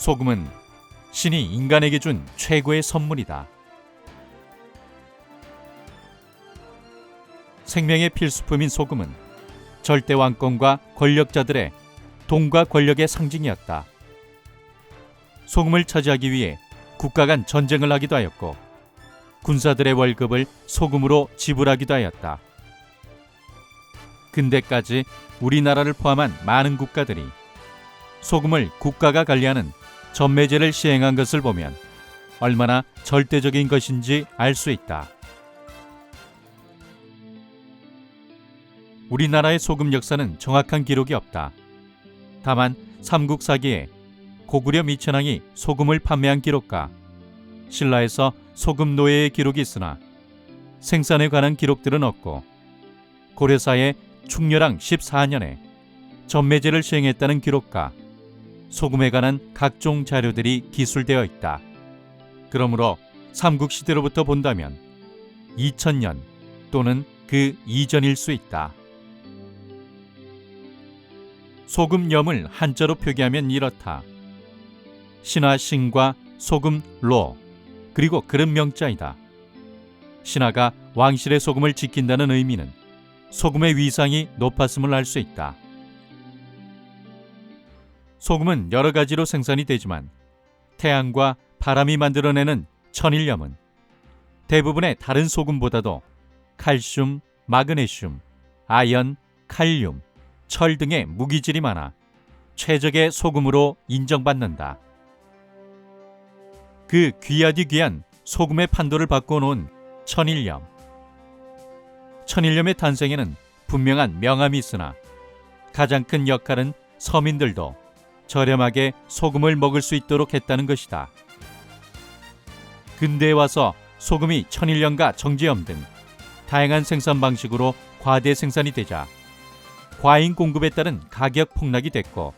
소금은 신이 인간에게 준 최고의 선물이다. 생명의 필수품인 소금은 절대 왕권과 권력자들의 돈과 권력의 상징이었다. 소금을 차지하기 위해 국가 간 전쟁을 하기도 하였고 군사들의 월급을 소금으로 지불하기도 하였다. 근대까지 우리나라를 포함한 많은 국가들이 소금을 국가가 관리하는 전매제를 시행한 것을 보면 얼마나 절대적인 것인지 알 수 있다. 우리나라의 소금 역사는 정확한 기록이 없다. 다만 삼국사기에 고구려 미천왕이 소금을 판매한 기록과 신라에서 소금 노예의 기록이 있으나 생산에 관한 기록들은 없고 고려사의 충렬왕 14년에 전매제를 시행했다는 기록과 소금에 관한 각종 자료들이 기술되어 있다. 그러므로 삼국시대로부터 본다면 2000년 또는 그 이전일 수 있다. 소금염을 한자로 표기하면 이렇다. 신하 신과 소금 로 그리고 그릇 명자이다. 신하가 왕실의 소금을 지킨다는 의미는 소금의 위상이 높았음을 알 수 있다. 소금은 여러 가지로 생산이 되지만 태양과 바람이 만들어내는 천일염은 대부분의 다른 소금보다도 칼슘, 마그네슘, 아연, 칼륨, 철 등의 무기질이 많아 최적의 소금으로 인정받는다. 그 귀하디 귀한 소금의 판도를 바꿔놓은 천일염. 천일염의 탄생에는 분명한 명암이 있으나 가장 큰 역할은 서민들도 저렴하게 소금을 먹을 수 있도록 했다는 것이다. 근대에 와서 소금이 천일염과 정제염 등 다양한 생산 방식으로 과대 생산이 되자 과잉 공급에 따른 가격 폭락이 됐고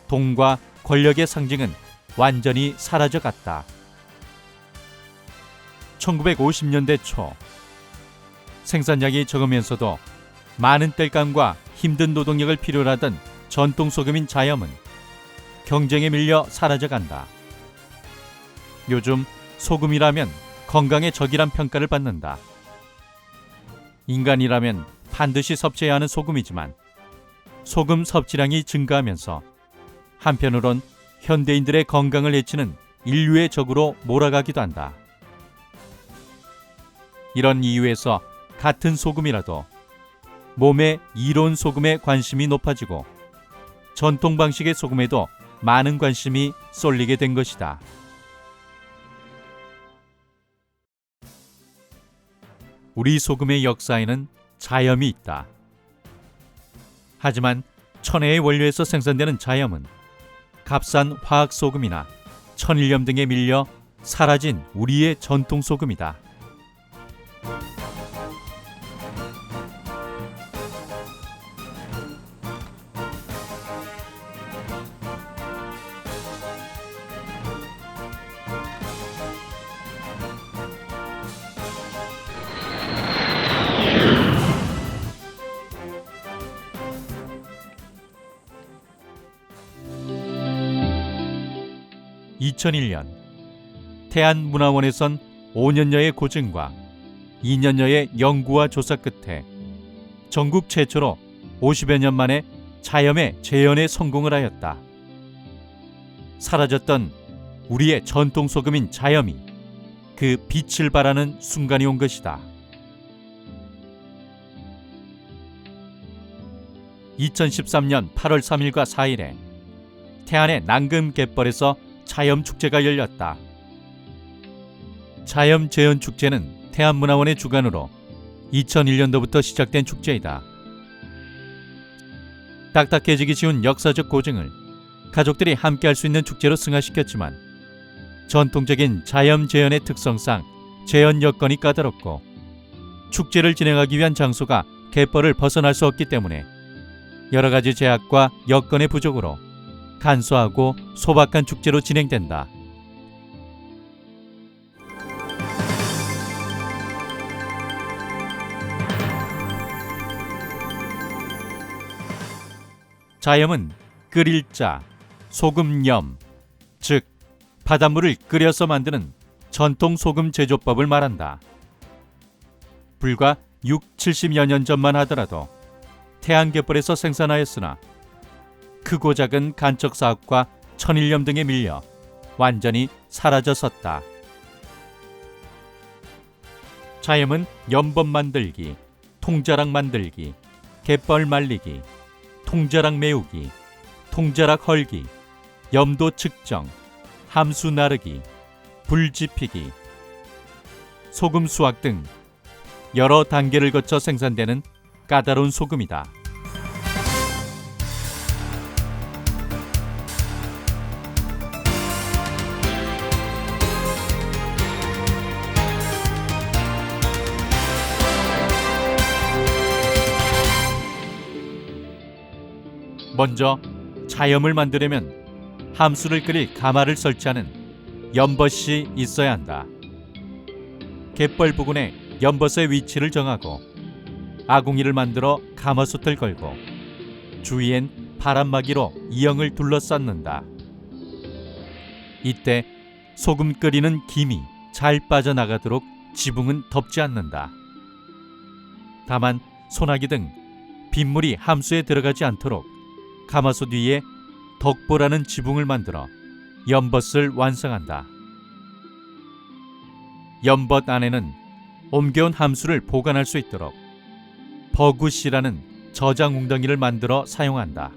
돈과 권력의 상징은 완전히 사라져갔다. 1950년대 초 생산량이 적으면서도 많은 땔감과 힘든 노동력을 필요로 하던 전통 소금인 자염은 경쟁에 밀려 사라져간다. 요즘 소금이라면 건강의 적이란 평가를 받는다. 인간이라면 반드시 섭취해야 하는 소금이지만 소금 섭취량이 증가하면서 한편으론 현대인들의 건강을 해치는 인류의 적으로 몰아가기도 한다. 이런 이유에서 같은 소금이라도 몸의 이로운 소금에 관심이 높아지고 전통 방식의 소금에도 많은 관심이 쏠리게 된 것이다. 우리 소금의 역사에는 자염이 있다. 하지만 천혜의 원료에서 생산되는 자염은 값싼 화학소금이나 천일염 등에 밀려 사라진 우리의 전통 소금이다. (2001년) 태안문화원에선 5년여의 고증과 2년여의 연구와 조사 끝에 전국 최초로 50여 년 만에 자염의 재현에 성공을 하였다. 사라졌던 우리의 전통 소금인 자염이 그 빛을 발하는 순간이 온 것이다. 2013년 8월 3일과 4일에 태안의 남금 갯벌에서 자염 축제가 열렸다. 자염 재현 축제는 태안문화원의 주관으로 2001년도부터 시작된 축제이다. 딱딱해지기 쉬운 역사적 고증을 가족들이 함께할 수 있는 축제로 승화시켰지만 전통적인 자염 재현의 특성상 재현 여건이 까다롭고 축제를 진행하기 위한 장소가 갯벌을 벗어날 수 없기 때문에 여러 가지 제약과 여건의 부족으로 간소하고 소박한 축제로 진행된다. 자염은 끓일 자, 소금염, 즉 바닷물을 끓여서 만드는 전통 소금 제조법을 말한다. 불과 6, 70여 년 전만 하더라도 태안갯벌에서 생산하였으나 크고 작은 간척 사업과 천일염 등에 밀려 완전히 사라졌었다. 자염은 연법 만들기, 통자락 만들기, 갯벌 말리기, 통자락 메우기, 통자락 헐기, 염도 측정, 함수 나르기, 불 지피기, 소금 수확 등 여러 단계를 거쳐 생산되는 까다로운 소금이다. 먼저 자염을 만들려면 함수를 끓일 가마를 설치하는 연벗이 있어야 한다. 갯벌 부근에 연벗의 위치를 정하고 아궁이를 만들어 가마솥을 걸고 주위엔 바람막이로 이형을 둘러쌌는다. 이때 소금 끓이는 김이 잘 빠져나가도록 지붕은 덮지 않는다. 다만 소나기 등 빗물이 함수에 들어가지 않도록 가마솥 위에 덕보라는 지붕을 만들어 연벗을 완성한다. 연벗 안에는 옮겨온 함수를 보관할 수 있도록 버굿이라는 저장 웅덩이를 만들어 사용한다.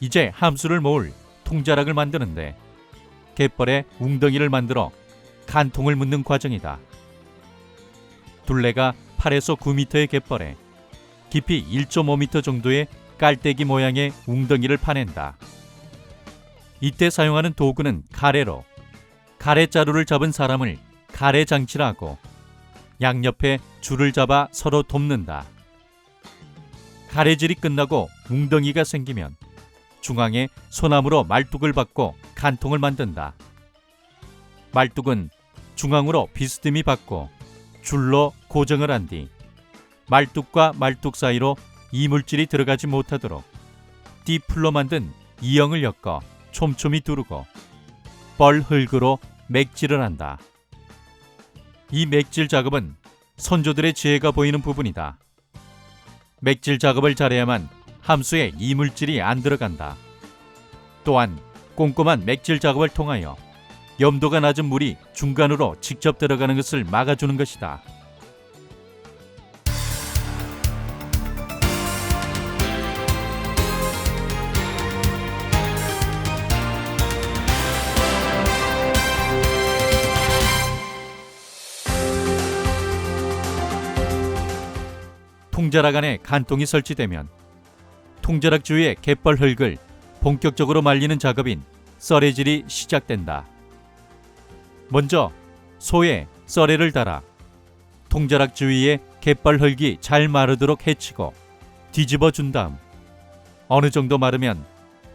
이제 함수를 모을 통자락을 만드는데 갯벌에 웅덩이를 만들어 간통을 묻는 과정이다. 둘레가 8에서 9m의 갯벌에 깊이 1.5m 정도의 깔때기 모양의 웅덩이를 파낸다. 이때 사용하는 도구는 가래로 가래자루를 잡은 사람을 가래장치라 하고 양옆에 줄을 잡아 서로 돕는다. 가래질이 끝나고 웅덩이가 생기면 중앙에 소나무로 말뚝을 박고 간통을 만든다. 말뚝은 중앙으로 비스듬히 박고 줄로 고정을 한 뒤 말뚝과 말뚝 사이로 이물질이 들어가지 못하도록 띠풀로 만든 이형을 엮어 촘촘히 두르고 뻘흙으로 맥질을 한다. 이 맥질 작업은 선조들의 지혜가 보이는 부분이다. 맥질 작업을 잘해야만 함수에 이물질이 안 들어간다. 또한 꼼꼼한 맥질 작업을 통하여 염도가 낮은 물이 중간으로 직접 들어가는 것을 막아주는 것이다. 통자락 안에 간통이 설치되면 통자락 주위의 갯벌 흙을 본격적으로 말리는 작업인 썰애질이 시작된다. 먼저 소에 썰애를 달아 통자락 주위에 갯벌 흙이 잘 마르도록 헤치고 뒤집어 준 다음 어느 정도 마르면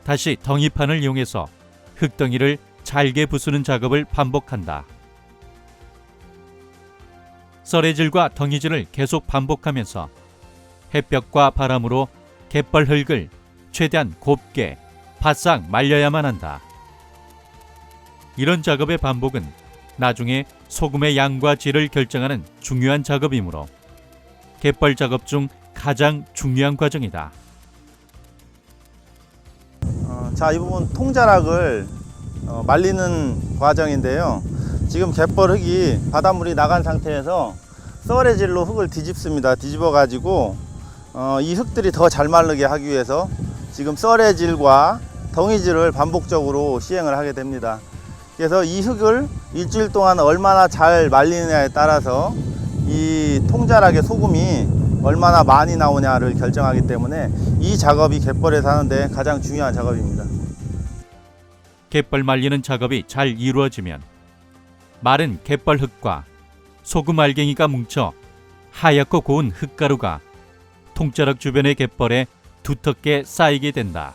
다시 덩이판을 이용해서 흙덩이를 잘게 부수는 작업을 반복한다. 썰애질과 덩이질을 계속 반복하면서 햇볕과 바람으로 갯벌 흙을 최대한 곱게 바싹 말려야만 한다. 이런 작업의 반복은 나중에 소금의 양과 질을 결정하는 중요한 작업이므로 갯벌 작업 중 가장 중요한 과정이다. 자, 이 부분 통자락을 말리는 과정인데요. 지금 갯벌 흙이 바닷물이 나간 상태에서 썰애질로 흙을 뒤집습니다. 뒤집어 가지고 이 흙들이 더 잘 마르게 하기 위해서 지금 썰애질과 덩이질을 반복적으로 시행을 하게 됩니다. 그래서 이 흙을 일주일 동안 얼마나 잘 말리느냐에 따라서 이 통자락의 소금이 얼마나 많이 나오냐를 결정하기 때문에 이 작업이 갯벌에서 하는데 가장 중요한 작업입니다. 갯벌 말리는 작업이 잘 이루어지면 마른 갯벌 흙과 소금 알갱이가 뭉쳐 하얗고 고운 흙가루가 통자락 주변의 갯벌에 두텁게 쌓이게 된다.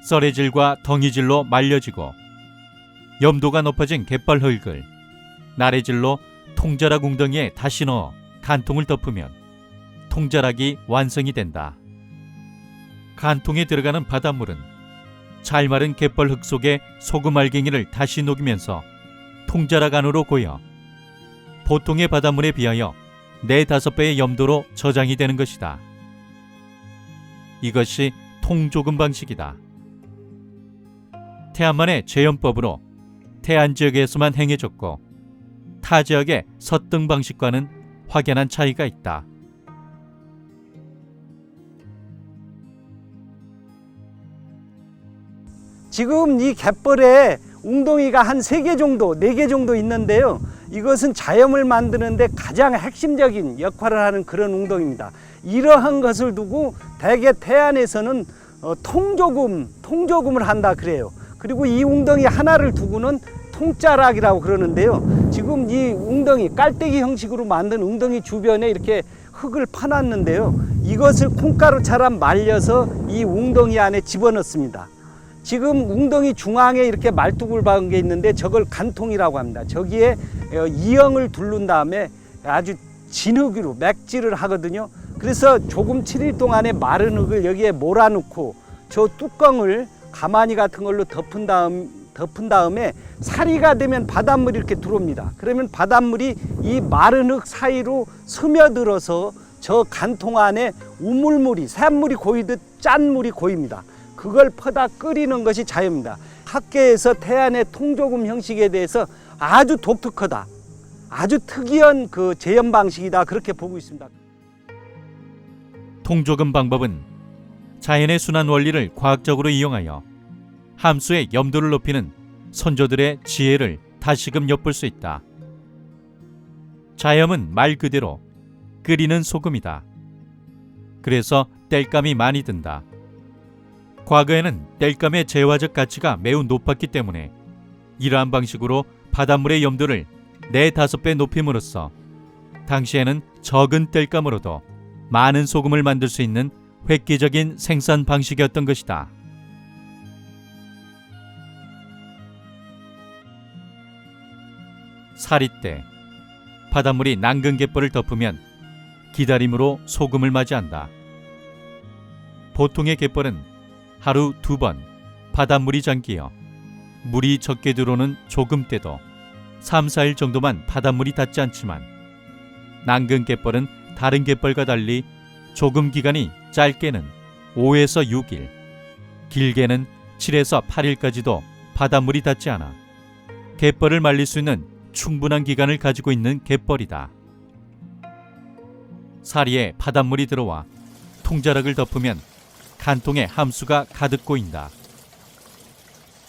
썰의 질과 덩이질로 말려지고 염도가 높아진 갯벌 흙을 나래 질로 통자락 웅덩이에 다시 넣어 간통을 덮으면 통자락이 완성이 된다. 간통에 들어가는 바닷물은 잘 마른 갯벌 흙 속에 소금 알갱이를 다시 녹이면서 통자락 안으로 고여 보통의 바닷물에 비하여 4-5배의 염도로 저장이 되는 것이다. 이것이 통조금 방식이다. 태안만의 제염법으로 태안 지역에서만 행해졌고 타 지역의 섰등 방식과는 확연한 차이가 있다. 지금 이 갯벌에 웅덩이가 한 3개 정도, 4개 정도 있는데요. 이것은 자염을 만드는데 가장 핵심적인 역할을 하는 그런 웅덩이입니다. 이러한 것을 두고 대개 태안에서는 통조금을 한다 그래요. 그리고 이 웅덩이 하나를 두고는 통자락이라고 그러는데요. 지금 이 웅덩이, 깔때기 형식으로 만든 웅덩이 주변에 이렇게 흙을 파놨는데요. 이것을 콩가루처럼 말려서 이 웅덩이 안에 집어넣습니다. 지금 웅덩이 중앙에 이렇게 말뚝을 박은 게 있는데 저걸 간통이라고 합니다. 저기에 이형을 두른 다음에 아주 진흙으로 맥질을 하거든요. 그래서 조금 7일 동안에 마른 흙을 여기에 몰아넣고 저 뚜껑을 가마니 같은 걸로 덮은 다음에 사리가 되면 바닷물이 이렇게 들어옵니다. 그러면 바닷물이 이 마른 흙 사이로 스며들어서 저 간통 안에 우물물이, 샘물이 고이듯 짠 물이 고입니다. 그걸 퍼다 끓이는 것이 자연입니다. 학계에서 태안의 통조금 형식에 대해서 아주 독특하다, 아주 특이한 그 제염 방식이다, 그렇게 보고 있습니다. 통조금 방법은 자연의 순환 원리를 과학적으로 이용하여 함수의 염도를 높이는 선조들의 지혜를 다시금 엿볼 수 있다. 자염은 말 그대로 끓이는 소금이다. 그래서 땔감이 많이 든다. 과거에는 땔감의 재화적 가치가 매우 높았기 때문에 이러한 방식으로 바닷물의 염도를 4-5배 높임으로써 당시에는 적은 땔감으로도 많은 소금을 만들 수 있는 획기적인 생산 방식이었던 것이다. 사리 때 바닷물이 낭근 갯벌을 덮으면 기다림으로 소금을 맞이한다. 보통의 갯벌은 하루 2번 바닷물이 잠기어 물이 적게 들어오는 조금 때도 3-4일 정도만 바닷물이 닿지 않지만 낭근 갯벌은 다른 갯벌과 달리 조금 기간이 짧게는 5에서 6일, 길게는 7에서 8일까지도 바닷물이 닿지 않아 갯벌을 말릴 수 있는 충분한 기간을 가지고 있는 갯벌이다. 사리에 바닷물이 들어와 통자락을 덮으면 간통에 함수가 가득 고인다.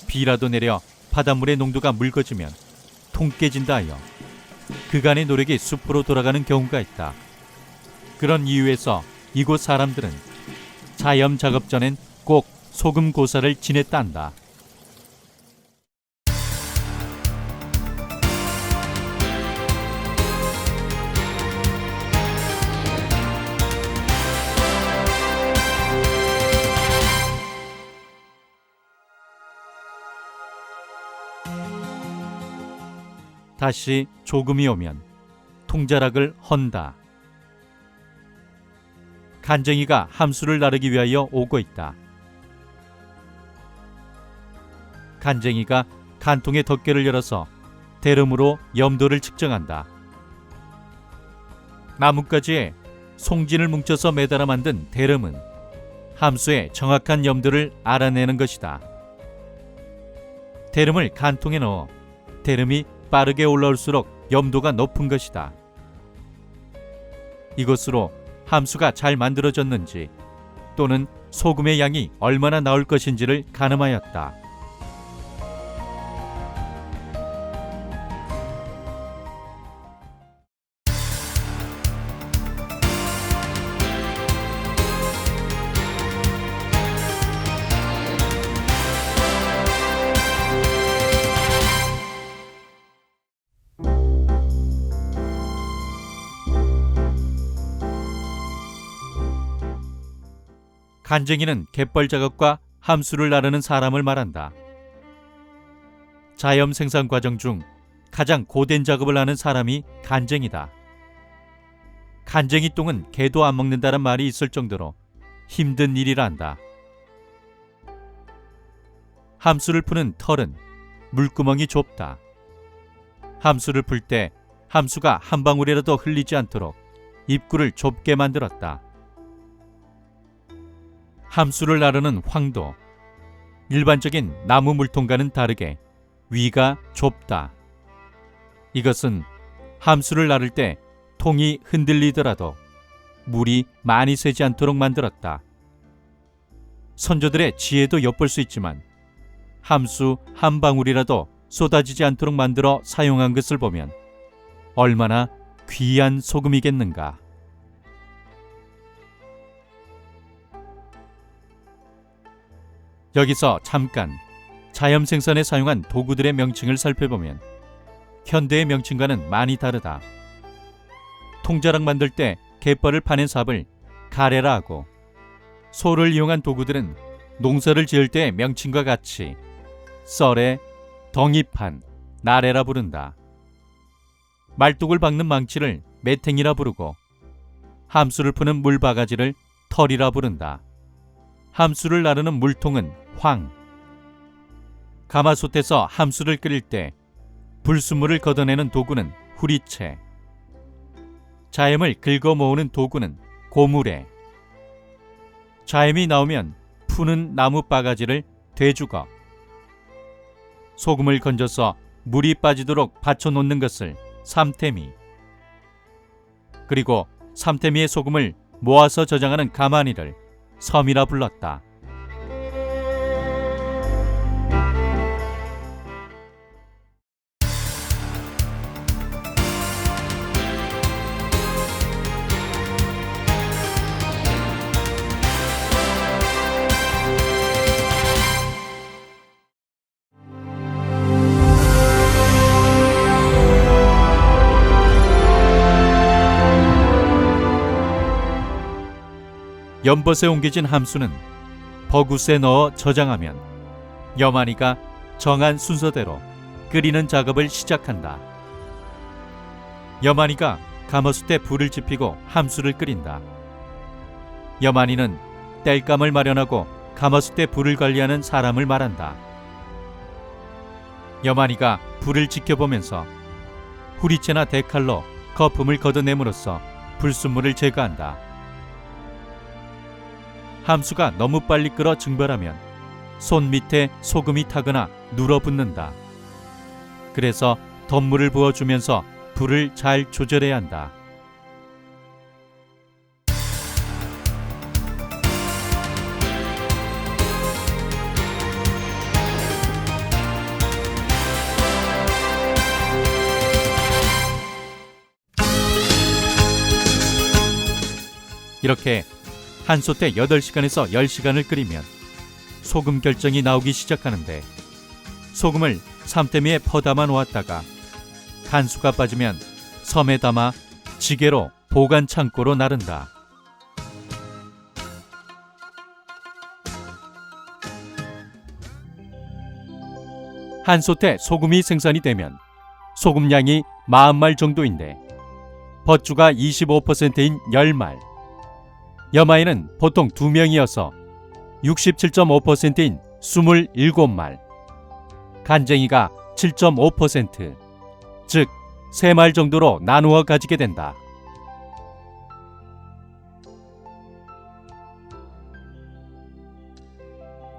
비라도 내려 바닷물의 농도가 묽어지면 통 깨진다 하여 그간의 노력이 숲으로 돌아가는 경우가 있다. 그런 이유에서 이곳 사람들은 자염 작업 전엔 꼭 소금 고사를 지냈다 한다. 다시 조금이 오면 통자락을 헌다. 간쟁이가 함수를 나르기 위하여 오고 있다. 간쟁이가 간통의 덮개를 열어서 대름으로 염도를 측정한다. 나뭇가지에 송진을 뭉쳐서 매달아 만든 대름은 함수의 정확한 염도를 알아내는 것이다. 대름을 간통에 넣어 대름이 빠르게 올라올수록 염도가 높은 것이다. 이것으로 함수가 잘 만들어졌는지 또는 소금의 양이 얼마나 나올 것인지를 가늠하였다. 간쟁이는 갯벌 작업과 함수를 나르는 사람을 말한다. 자염 생산 과정 중 가장 고된 작업을 하는 사람이 간쟁이다. 간쟁이 똥은 개도 안 먹는다는 말이 있을 정도로 힘든 일이란다. 함수를 푸는 털은 물구멍이 좁다. 함수를 풀 때 함수가 한 방울이라도 흘리지 않도록 입구를 좁게 만들었다. 함수를 나르는 황도, 일반적인 나무 물통과는 다르게 위가 좁다. 이것은 함수를 나를 때 통이 흔들리더라도 물이 많이 새지 않도록 만들었다. 선조들의 지혜도 엿볼 수 있지만 함수 한 방울이라도 쏟아지지 않도록 만들어 사용한 것을 보면 얼마나 귀한 소금이겠는가. 여기서 잠깐 자염 생산에 사용한 도구들의 명칭을 살펴보면 현대의 명칭과는 많이 다르다. 통자락 만들 때 갯벌을 파낸 삽을 가래라 하고, 소를 이용한 도구들은 농사를 지을 때의 명칭과 같이 썰에, 덩이판, 나래라 부른다. 말뚝을 박는 망치를 매탱이라 부르고, 함수를 푸는 물바가지를 털이라 부른다. 함수를 나르는 물통은 황. 가마솥에서 함수를 끓일 때 불순물을 걷어내는 도구는 후리채. 자염을 긁어 모으는 도구는 고무래. 자염이 나오면 푸는 나무 바가지를 되죽어. 소금을 건져서 물이 빠지도록 받쳐놓는 것을 삼태미. 그리고 삼태미의 소금을 모아서 저장하는 가마니를 섬이라 불렀다. 연벗에 옮겨진 함수는 버굿에 넣어 저장하면 여만이가 정한 순서대로 끓이는 작업을 시작한다. 여만이가 가마솥에 불을 지피고 함수를 끓인다. 여만이는 땔감을 마련하고 가마솥에 불을 관리하는 사람을 말한다. 여만이가 불을 지켜보면서 후리채나 대칼로 거품을 걷어냄으로써 불순물을 제거한다. 함수가 너무 빨리 끓어 증발하면 손 밑에 소금이 타거나 눌어붙는다. 그래서 덧물을 부어주면서 불을 잘 조절해야 한다. 이렇게 한 솥에 8시간에서 10시간을 끓이면 소금 결정이 나오기 시작하는데, 소금을 삼태미에 퍼담아 놓았다가 간수가 빠지면 섬에 담아 지게로 보관 창고로 나른다. 한 솥에 소금이 생산이 되면 소금량이 40말 정도인데 벗주가 25%인 10말, 여마이는 보통 2명이어서 67.5%인 27말, 간쟁이가 7.5%, 즉 3말 정도로 나누어 가지게 된다.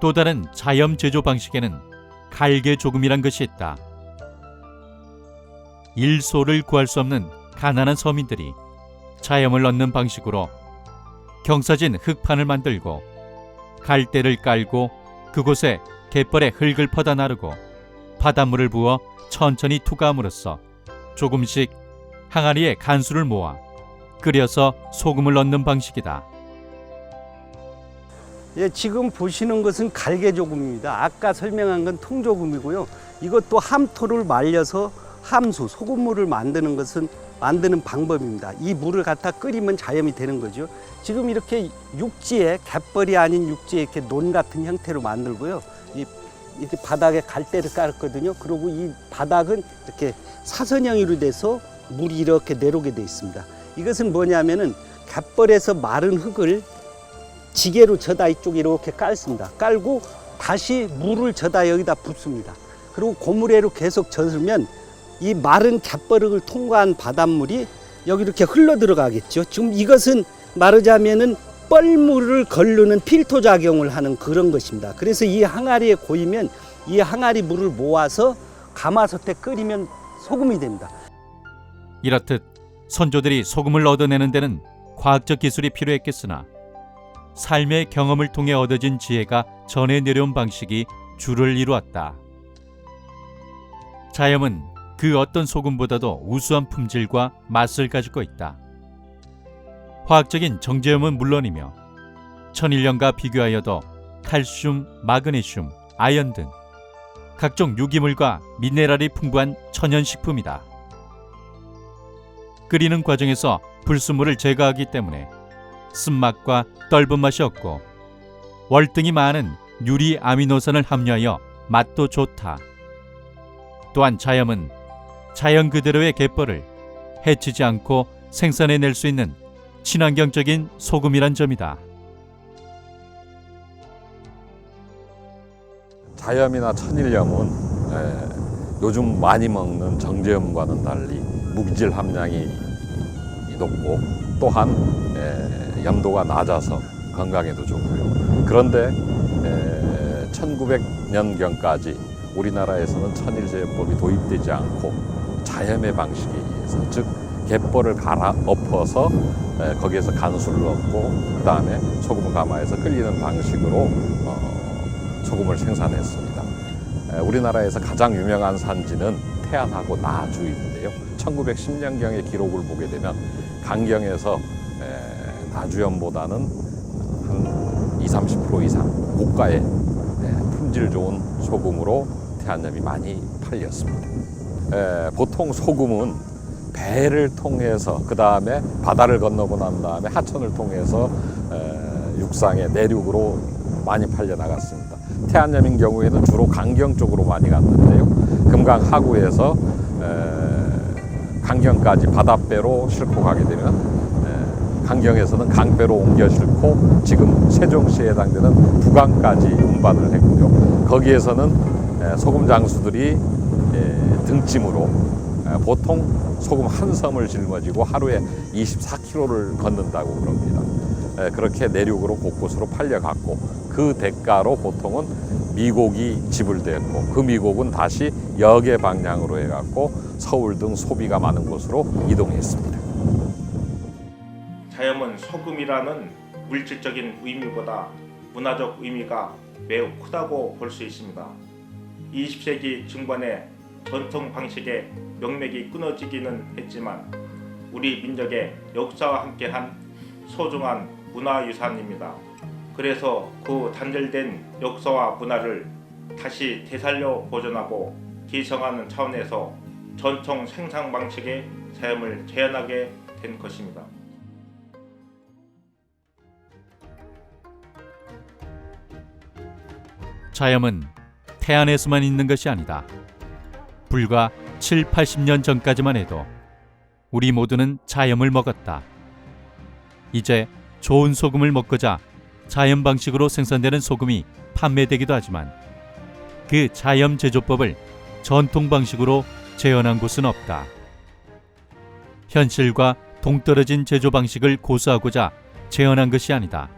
또 다른 자염 제조 방식에는 갈개 조금이란 것이 있다. 일소를 구할 수 없는 가난한 서민들이 자염을 얻는 방식으로 경사진 흙판을 만들고 갈대를 깔고 그곳에 갯벌에 흙을 퍼다 나르고 바닷물을 부어 천천히 투과함으로써 조금씩 항아리에 간수를 모아 끓여서 소금을 넣는 방식이다. 예, 지금 보시는 것은 갈개조금입니다. 아까 설명한 건 통조금이고요. 이것도 함토를 말려서 함수, 소금물을 만드는 방법입니다. 이 물을 갖다 끓이면 자염이 되는 거죠. 지금 이렇게 육지에, 갯벌이 아닌 육지에 이렇게 논 같은 형태로 만들고요. 이렇게 바닥에 갈대를 깔았거든요. 그리고 이 바닥은 이렇게 사선형으로 돼서 물이 이렇게 내려오게 되어 있습니다. 이것은 뭐냐면은 갯벌에서 마른 흙을 지게로 져다 이쪽에 이렇게 깔습니다. 깔고 다시 물을 져다 여기다 붓습니다. 그리고 고무래로 계속 젖으면 이 마른 갯벌을 통과한 바닷물이 여기 이렇게 흘러 들어가겠죠. 지금 이것은 말하자면은 뻘물을 걸르는 필터 작용을 하는 그런 것입니다. 그래서 이 항아리에 고이면 이 항아리 물을 모아서 가마솥에 끓이면 소금이 됩니다. 이렇듯 선조들이 소금을 얻어내는 데는 과학적 기술이 필요했겠으나 삶의 경험을 통해 얻어진 지혜가 전해 내려온 방식이 주를 이루었다. 자염은 그 어떤 소금보다도 우수한 품질과 맛을 가지고 있다. 화학적인 정제염은 물론이며 천일염과 비교하여도 칼슘, 마그네슘, 아연 등 각종 유기물과 미네랄이 풍부한 천연식품이다. 끓이는 과정에서 불순물을 제거하기 때문에 쓴맛과 떫은 맛이 없고 월등히 많은 유리 아미노산을 함유하여 맛도 좋다. 또한 자염은 자연 그대로의 갯벌을 해치지 않고 생산해낼 수 있는 친환경적인 소금이란 점이다. 자염이나 천일염은 요즘 많이 먹는 정제염과는 달리 무기질 함량이 높고 또한 염도가 낮아서 건강에도 좋고요. 그런데 1900년경까지 우리나라에서는 천일제염법이 도입되지 않고 자염의 방식에 의해서 즉 갯벌을 갈아엎어서 거기에서 간수를 넣고 그 다음에 소금 가마에서 끓이는 방식으로 소금을 생산했습니다. 우리나라에서 가장 유명한 산지는 태안하고 나주인데요. 1910년경의 기록을 보게 되면 강경에서 나주염보다는 한 20-30% 이상 고가의 품질 좋은 소금으로 태안염이 많이 팔렸습니다. 보통 소금은 배를 통해서 그 다음에 바다를 건너고 난 다음에 하천을 통해서 육상의 내륙으로 많이 팔려 나갔습니다. 태안염인 경우에는 주로 강경 쪽으로 많이 갔는데요. 금강 하구에서 강경까지 바닷배로 싣고 가게 되면 강경에서는 강배로 옮겨 싣고 지금 세종시에 해당되는 부강까지 운반을 했고요. 거기에서는 소금 장수들이 등짐으로 보통 소금 한 섬을 짊어지고 하루에 24km를 걷는다고 그럽니다. 그렇게 내륙으로 곳곳으로 팔려갔고 그 대가로 보통은 미곡이 지불되었고 그 미곡은 다시 역의 방향으로 해갖고 서울 등 소비가 많은 곳으로 이동했습니다. 자염은 소금이라는 물질적인 의미보다 문화적 의미가 매우 크다고 볼 수 있습니다. 20세기 중반에 전통 방식의 명맥이 끊어지기는 했지만 우리 민족의 역사와 함께한 소중한 문화유산입니다. 그래서 그 단절된 역사와 문화를 다시 되살려 보존하고 계승하는 차원에서 전통 생산 방식의 자염을 재현하게 된 것입니다. 자염은 태안에서만 있는 것이 아니다. 불과 70-80년 전까지만 해도 우리 모두는 자염을 먹었다. 이제 좋은 소금을 먹고자 자염 방식으로 생산되는 소금이 판매되기도 하지만 그 자염 제조법을 전통 방식으로 재현한 곳은 없다. 현실과 동떨어진 제조 방식을 고수하고자 재현한 것이 아니다.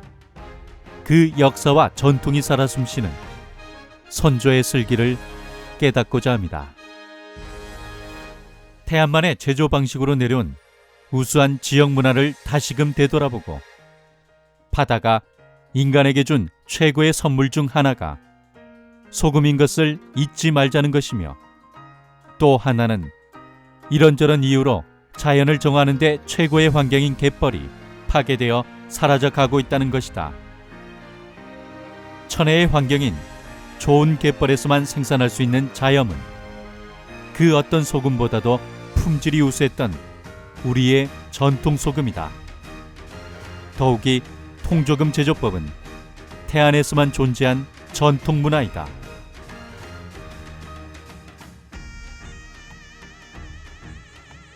그 역사와 전통이 살아 숨쉬는 선조의 슬기를 깨닫고자 합니다. 태안만의 제조 방식으로 내려온 우수한 지역 문화를 다시금 되돌아보고 바다가 인간에게 준 최고의 선물 중 하나가 소금인 것을 잊지 말자는 것이며, 또 하나는 이런저런 이유로 자연을 정화하는 데 최고의 환경인 갯벌이 파괴되어 사라져 가고 있다는 것이다. 천혜의 환경인 좋은 갯벌에서만 생산할 수 있는 자염은 그 어떤 소금보다도 품질이 우수했던 우리의 전통 소금이다. 더욱이 통조금 제조법은 태안에서만 존재한 전통 문화이다.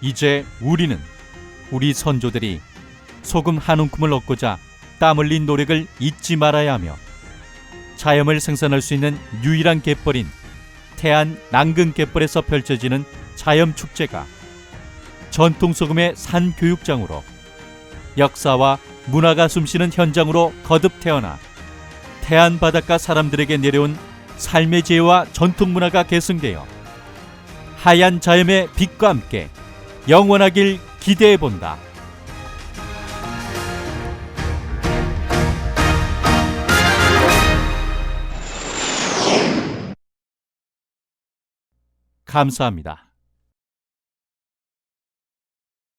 이제 우리는 우리 선조들이 소금 한 움큼을 얻고자 땀 흘린 노력을 잊지 말아야 하며, 자염을 생산할 수 있는 유일한 갯벌인 태안 남근 갯벌에서 펼쳐지는 자염 축제가 전통 소금의 산 교육장으로, 역사와 문화가 숨쉬는 현장으로 거듭 태어나 태안 바닷가 사람들에게 내려온 삶의 지혜와 전통 문화가 계승되어 하얀 자염의 빛과 함께 영원하길 기대해 본다. 감사합니다.